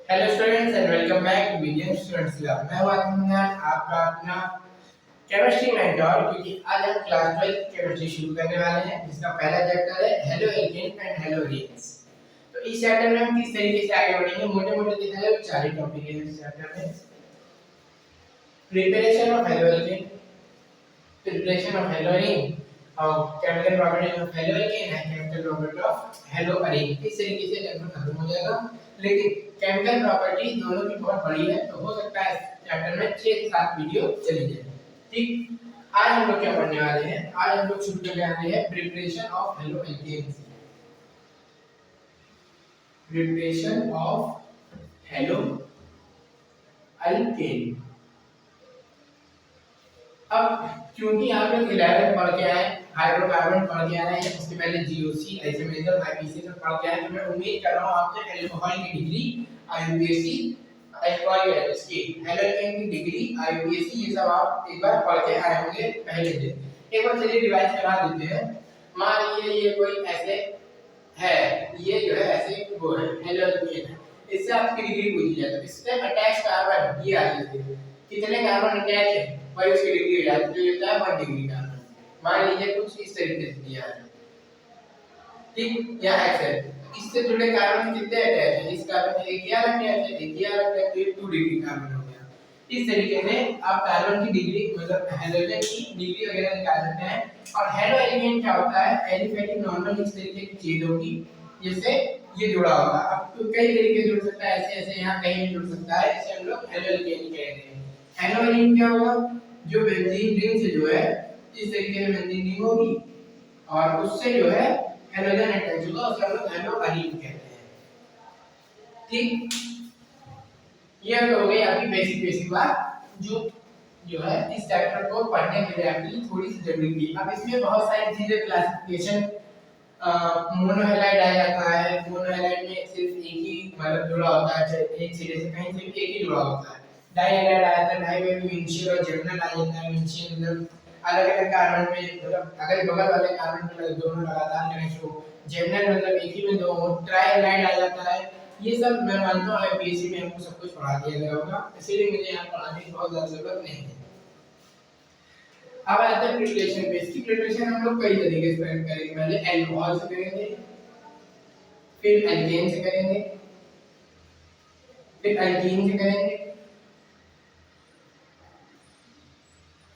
Hello students and welcome back to William students lab. मैं हूं आत्मज्ञान, आपका अपना केमिस्ट्री मेंटर। क्योंकि आज हम क्लास 12 केमिस्ट्री शुरू करने वाले हैं, जिसका पहला चैप्टर है haloalkane and haloalkanes. तो इस चैप्टर में हम किस तरीके से आगे बढ़ेंगे, मोटे-मोटे देखा जाए तो चार ही टॉपिक है इस चैप्टर में। Preparation of haloalkane, preparation of haloarene और chemical properties of haloalkane and chemical property of haloarene. इस तरीके से चैप्टर खत्म हो जाएगा। लेकिन केमिकल प्रॉपर्टी दोनों की बहुत बड़ी है, तो हो सकता है चैप्टर में 6 से 7 वीडियो चली जाए। ठीक, आज हम लोग क्या पढ़ने वाले हैं? आज हम लोग शुरू करने वाले हैं preparation of haloalkane. Preparation of halo alkane. अब क्योंकि यहाँ पे 11 पढ़ के आए, हाइड्रोकार्बन पढ़ के आए हैं, उसके पहले जीओसी, आइसोमेरिज्म, आईपीसी सब पढ़ के आए, तो मैं उम्मीद कर रहा हूँ आपसे अल्कोहल की डिग्री, आईयूपीएसी, अल्कोहल इसकी हेलोकेन की डिग्री, आईयूपीएसी, ये सब आप एक बार पढ़ के आए होंगे पहले दिन। एक बार चलिए रिवाइज करा देते हैं। मान लीजिए ये कोई ऐसे है, ये जो है ऐसे वो है हेलोकेन है, इससे आपकी डिग्री पूछी जाए तो इससे अटैच कार्बन ये आ जाते हैं, कितने कार्बन अटैच है वही उसकी डिग्री हो जाती है, तो ये होता है 1 डिग्री कार्बन। मान लीजिए कुछ इस तरीके से दिया है, ठीक, या एक्स है, इससे जुड़े कार्बन कितने अटैच है, इस कार्बन से एक ही अटैच है, एक ही अटैच है, तो ये 2 डिग्री कार्बन हो गया। इस तरीके से आप कार्बन की डिग्री मतलब हाइड्रोजन की डिग्री वगैरह निकाल सकते हैं। और हेलो एलिमेंट क्या होता है? एलिफेटिक नॉर्मल इस तरीके की चीज होगी जिससे ये जुड़ा होगा। अब तो कई तरीके जुड़ सकता है, ऐसे ऐसे यहाँ कहीं भी जुड़ सकता है, इसे हम लोग हेलो एल्केन कहते हैं। हेलो एल्केन क्या होगा? जो बेंजीन रिंग से जो है इस तरीके से बेंजीन रिंग होगी और उससे जो है हेलोजन अटैच होगा, उसे हम लोग हेलो एरीन कहते हैं। ठीक, ये तो हो गई आपकी बेसिक बात जो है इस चैप्टर को पढ़ने के लिए आपकी थोड़ी सी जरूरी थी। अब इसमें बहुत सारी चीजें क्लासिफिकेशन, मोनोहैलाइड आ जाता है, मोनोहैलाइड में सिर्फ एक ही मतलब जुड़ा होता है, एक सिरे से कहीं से भी एक ही जुड़ा होता है। डाइहैलाइड आ जाता है, डाई में भी विंशियल और जर्नल आ जाता है। विंशियल मतलब अलग-अलग कार्बन में मतलब अगल बगल वाले कार्बन में दोनों लगातार कनेक्ट हो। जर्नल मतलब एक ही में दो हो। ट्राइहैलाइड आ जाता है। ये सब मैं मानता हूँ आईपीएससी में हमको सब कुछ पढ़ा दिया गया होगा, इसीलिए मुझे यहाँ पढ़ाने की बहुत ज्यादा जरूरत नहीं है। अब आते हैं प्रिपरेशन पे। इसकी प्रिपरेशन हम लोग कई तरीके से करेंगे। पहले अल्कोहल से करेंगे, फिर एल्केन से करेंगे, फिर एल्कीन से करेंगे,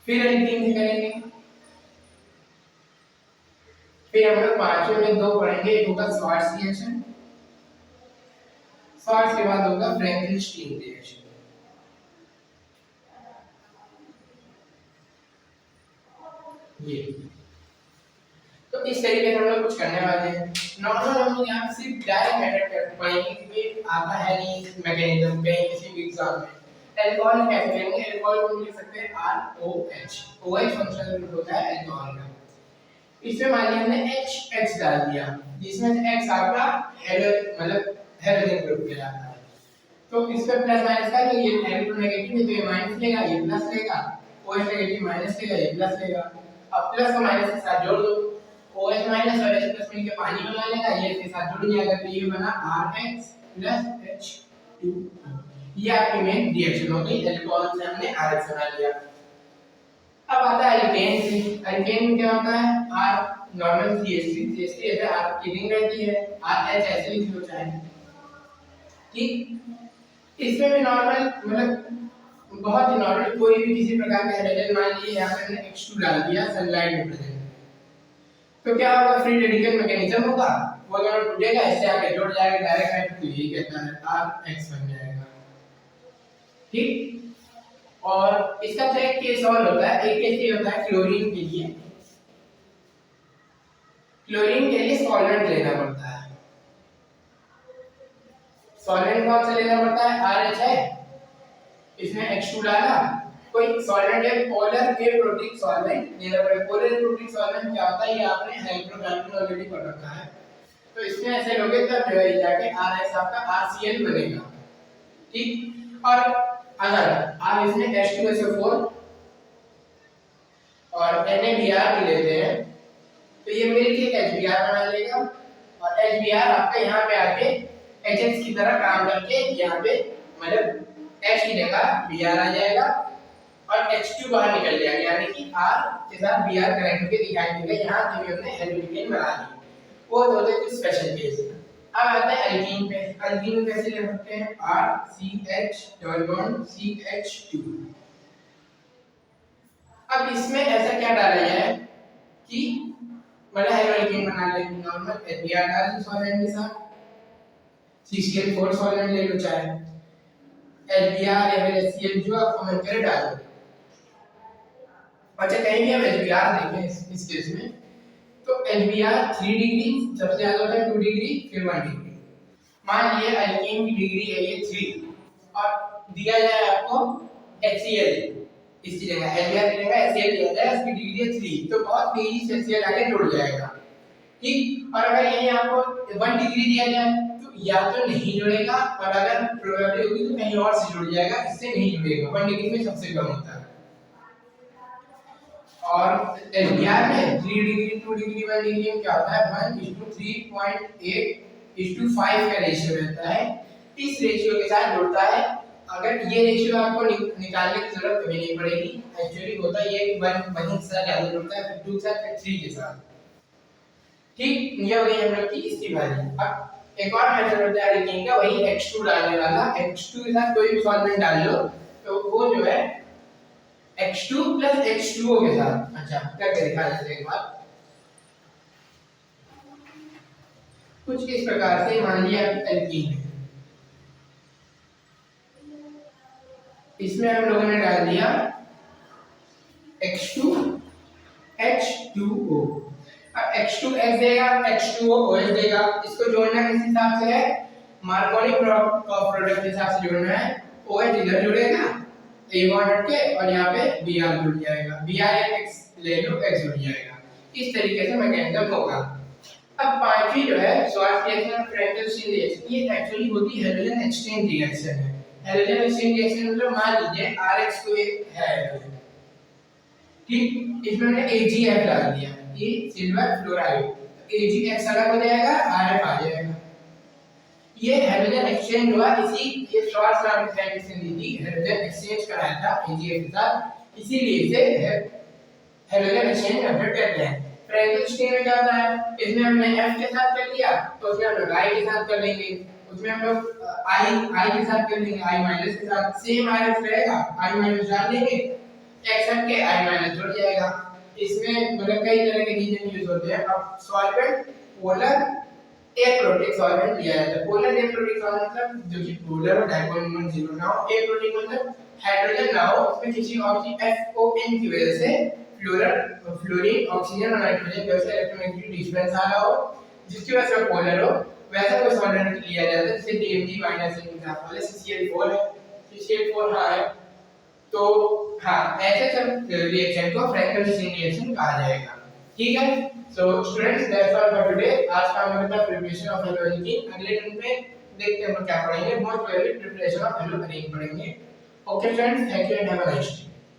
फिर एल्कीन से करेंगे, फिर हम लोग पांचवें में 2 पढ़ेंगे। एक होगा स्वार्ट्ज रिएक्शन, स्वार्ट्ज के बाद होगा फ्रैंकल स्टीन रिएक्शन। ये तो इस तरीके से हम लोग कुछ करने वाले हैं। नॉर्मल हम लोग यहाँ सिर्फ डायरेक्ट मेथड पढ़ेंगे क्योंकि आता है नहीं मैकेनिज्म पे किसी भी एग्जाम में। अल्कोहल कैसे करेंगे? अल्कोहल को लिख सकते हैं ROH। OH फंक्शनल ग्रुप होता है अल्कोहल का। इसमें मान लीजिए हमने H डाल दिया, जिसमें से X आपका हेलो मतलब हेलोजन ग्रुप कहलाता है। तो इस पे प्लस माइनस का ये नेगेटिव नेगेटिव है तो ये माइनस लेगा, ये प्लस लेगा, OH नेगेटिव माइनस लेगा, ये प्लस लेगा। अब प्लस को माइनस के साथ जोड़ दो, OH माइनस और H प्लस मिलकर पानी बना लेगा, ये इसके साथ जुड़ जाएगा, तो ये बना RX प्लस H2O। ये आपकी मेन रिएक्शन हो गई। अल्कोहल से हमने RX बना लिया। अब आता है एल्केन से। एल्केन में क्या होता है? R नॉर्मल CH3 ऐसे R की रिंग रहती है, RH ऐसे लिख लो चाहे, ठीक। इसमें भी नॉर्मल मतलब बहुत ही नॉर्मल कोई भी किसी प्रकार का हाइड्रोजन मान लीजिए यहाँ पे हमने H2 डाल दिया सनलाइट में प्रेजेंट, तो क्या होगा? फ्री रेडिकल मैकेनिज्म होगा, वो दोनों टूटेगा, इससे आगे जुड़ जाएगा डायरेक्ट, तो ये कहता है RX बन जाएगा, ठीक। और इसका तो एक केस और होता है, एक केस ये होता है क्लोरीन के लिए। क्लोरीन के लिए सॉल्वेंट लेना पड़ता है। सॉल्वेंट कौन सा लेना पड़ता है? RH है, इसमें H2 डाला, कोई सॉल्वेंट है पोलर एप्रोटिक सॉल्वेंट लेना पड़ेगा। पोलर एप्रोटिक सॉल्वेंट क्या होता है? ये आपने हाइड्रोकार्बन ऑलरेडी पढ़ रखा है, तो इसमें ऐसे लोगे तब जो है जाके RX आपका RCl बनेगा, ठीक। और अगर आप इसमें H2SO4 और NaBr भी लेते हैं तो ये मिलके HBr बना लेगा, और HBr आपका यहाँ पे आके HX की तरह काम करके यहाँ पे मतलब H की जगह Br आ जाएगा और H2 बाहर निकल जाएगा, यानी कि R के साथ Br कनेक्ट होकर दिखाई देगा। यहाँ पे हमने एल्केन बना दी। वो होते हैं कुछ स्पेशल केस। अब आते हैं एल्कीन पे। एल्कीन में कैसे लिख सकते हैं? RCH double bond CH2। अब इसमें ऐसा क्या डाला जाए कि मतलब हेलोएल्कीन बना ले। नॉर्मल Br डाल सॉल्वेंट के साथ, CCl4 सॉल्वेंट ले लो चाहे, HBr या फिर HCl जो आप कमेंट करे डाल दो। अच्छा कहीं भी हम HBr देखें इस केस में तो HBr 3 डिग्री सबसे ज्यादा होता है, 2 डिग्री फिर 1 डिग्री। मान लिए एल्कीन की डिग्री है ये 3 और दिया जाए आपको HCl इसकी जगह HBr की जगह HCl दिया जाए, इसकी डिग्री है 3 तो बहुत तेजी से HCl आगे जुड़ जाएगा, ठीक। और अगर यही आपको 1 डिग्री दिया जाए तो या तो नहीं जुड़ेगा और अगर प्रोबेबिलिटी होगी तो कहीं और से जुड़ जाएगा, इससे नहीं जुड़ेगा। 1 डिग्री में सबसे कम होता है। और एल्बियर में 3 डिग्री 2 डिग्री 1 डिग्री में क्या होता है 1:3.8:5 का रेशियो रहता है। इस रेशियो के साथ जुड़ता है। अगर ये रेशियो आपको निकालने की जरूरत कभी नहीं पड़ेगी, एक्चुअली होता है ये 1 के साथ ज्यादा जुड़ता है, फिर 2 के साथ, फिर 3 के साथ, ठीक। ये हो गई हम लोग की इसकी बारी। अब एक और मेथड होता है एल्कीन का, वही H2 डालने वाला। H2 के साथ कोई भी सॉल्वेंट डाल लो तो वो जो है H2 plus H2O के साथ, अच्छा करके दिखा देते हैं एक बार। कुछ इस प्रकार से मान लिया एल्कीन है, इसमें हम लोगों ने डाल दिया H2 H2O। अब H2X देगा, H2O OH देगा। इसको जोड़ना किस हिसाब से है? मार्कोनी प्रोडक्ट के हिसाब से जोड़ना है। OH इधर जुड़ेगा A बॉन्ड हट के और यहाँ पे Br जुड़ जाएगा, Br या X ले लो, X जुड़ जाएगा। इस तरीके से मैकेनिज्म होगा। अब पांचवी जो है स्वार्ट्ज रिएक्शन और फ्रेंकेल स्टीन रिएक्शन, ये एक्चुअली होती है हाइड्रोजन एक्सचेंज रिएक्शन है। हाइड्रोजन एक्सचेंज रिएक्शन मतलब मान लीजिए RH को एक है, ठीक, इसमें हमने AgF डाल दिया, ये सिल्वर फ्लोराइड, AgX अलग हो जाएगा, RF आ जाएगा। ये हाइड्रोजन एक्सचेंज हुआ, इसी ये श्वार्ट्ज नाम के साइंटिस्ट ने दी हाइड्रोजन एक्सचेंज कराया था AgF के साथ, इसीलिए इसे हाइड्रोजन एक्सचेंज मेथड कहते हैं। फ्रेंकेल स्टीन में क्या होता है? इसमें हमने F के साथ कर लिया तो उसमें हम लोग I के साथ कर लेंगे, उसमें हम लोग I के साथ कर लेंगे, I माइनस के साथ सेम RF रहेगा, I माइनस डाल देंगे, X हट के I माइनस जुड़ जाएगा। इसमें मतलब कई तरह के रीजन यूज होते हैं। अब सॉल्वेंट पोलर एप्रोटिक सॉल्वेंट लिया जाता है। पोलर एप्रोटिक सॉल्वेंट मतलब जो कि पोलर और डाइपोल मोमेंट जीरो ना हो, एप्रोटिक मतलब हाइड्रोजन ना हो, उसमें किसी ऑक्सीजन FON की वजह से फ्लोरीन ऑक्सीजन और नाइट्रोजन गैस का इलेक्ट्रोनेगेटिव डिफरेंस आ रहा हो, जिसकी वजह से पोलर हो, वैसा कोई सॉल्वेंट लिया जाता है। जैसे DMG माइनस एग्जांपल है CCl4 है, CCl4 हां है, तो हां ऐसे सब रिएक्शन को फ्रेंकेल स्टीन रिएक्शन कहा जाएगा, ठीक है। So students that's all for today. आज का हमारा था प्रिपरेशन ऑफ हेलोएल्कीन। अगले दिन में देखते हैं हम क्या पढ़ेंगे, मोस्ट प्रोबेबली प्रिपरेशन ऑफ हेलोएल्कीन पढ़ेंगे। Okay friends, thank you and have a nice day.